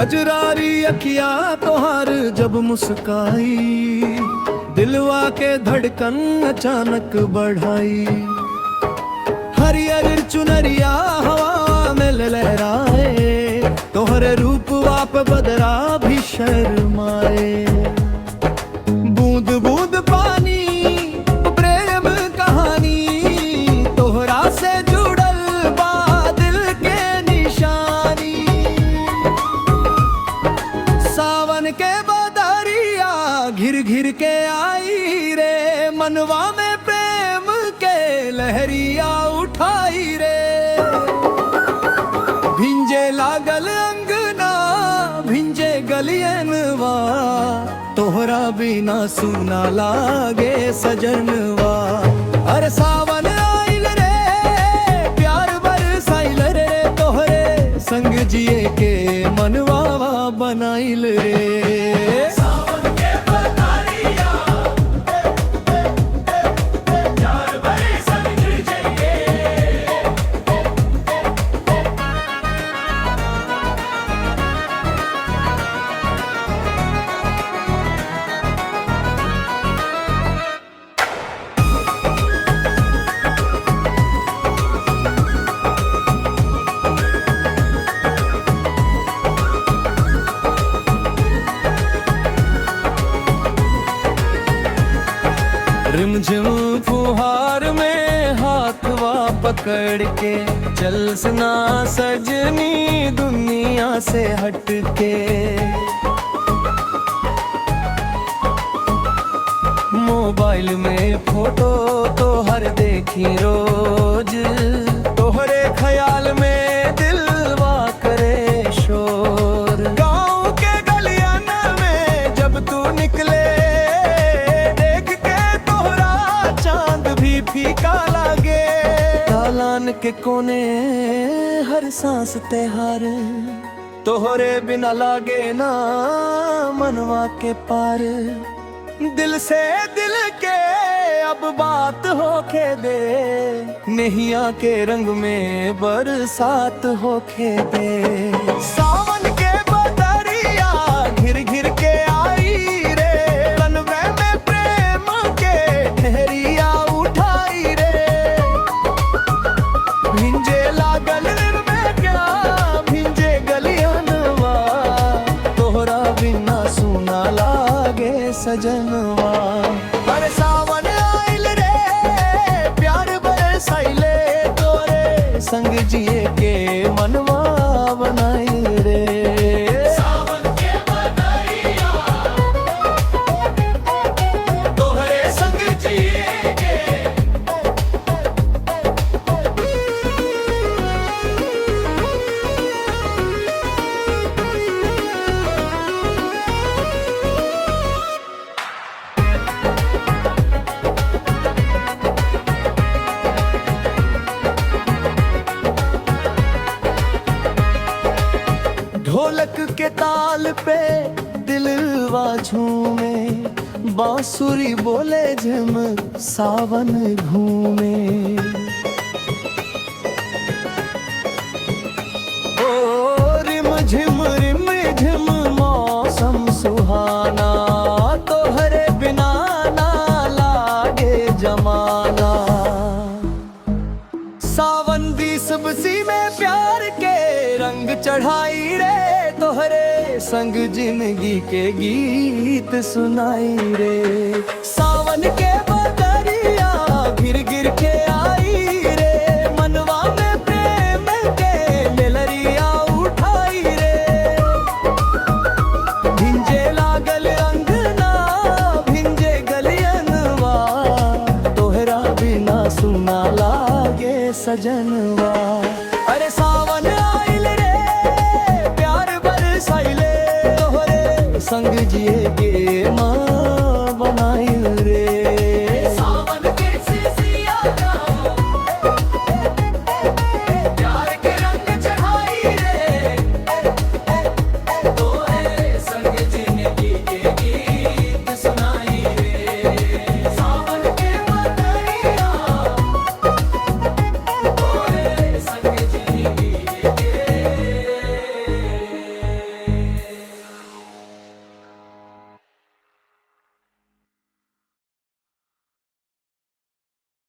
कजरारी अखिया तोहार जब मुस्काई, दिलवा के धड़कन अचानक बढ़ाई। हरियर चुनरिया हवा में लहराए, तोहरे रूप वाप बदरा भी शर्माए। बूंद बूंद पानी प्रेम कहानी, तोहरा से जुड़ल बा दिल के निशानी। सावन के बदरिया घिर घिर के आई रे, मनवा में प्रेम के लहरिया उठाई रे। भिंजे लागल अंगना भिंजे गलियनवा, तोहरा बिना सुना लागे सजनवा। अरे सावन आइल रे प्यार बरसाइल रे, तोहरे संग जिए के मनवा बनाइल रे। रिमझिम फुहार में हाथवा पकड़ के, चल सना सजनी दुनिया से हट के। मोबाइल में फोटो तो हर देखी रोज, तोहरे ख्याल में दिलवा करे शोर। गाँव के गलियान में जब तू निकले, फीका लागे। दालान के कोने हर सांस त्योहार, तोहरे बिना लागे ना मनवा के पार। दिल से दिल के अब बात होके दे, नैया के रंग में बरसात होके दे। सावन के बदरिया घिर घिर के आई रे, कनवे में प्रेम के ठहरिया सजनवा। अरे सावन आइल रे प्यार बरसाइले, तोरे संग जिए के मनवा बनाइल रे। सावन के बदरिया तोहरे संग जिए के। ढोलक के ताल पे दिलवा झूमे, बांसुरी बोले झिम सावन घूमे। ओ रिम झिम मौसम सुहाना, तोहरे बिना ना लागे जमाना। सावन दी सबसी में प्यार के रंग चढ़ाई रे, तोहरे संग जिंदगी के गीत सुनाई रे। सावन के बदरिया घिर घिर के आई रे, मनवा में प्रेम के लहरिया उठाई रे। भिंजे लागल अंगना भिंजे गलियनवा, तोहरा बिना सुना लागे सजनवा। अरे सावन आइल रे प्यार बरसाइले, तोहरे संग जिए के माँ बनाइल रे। सावन के सिसिया प्यार के रंग चढ़ाई रे,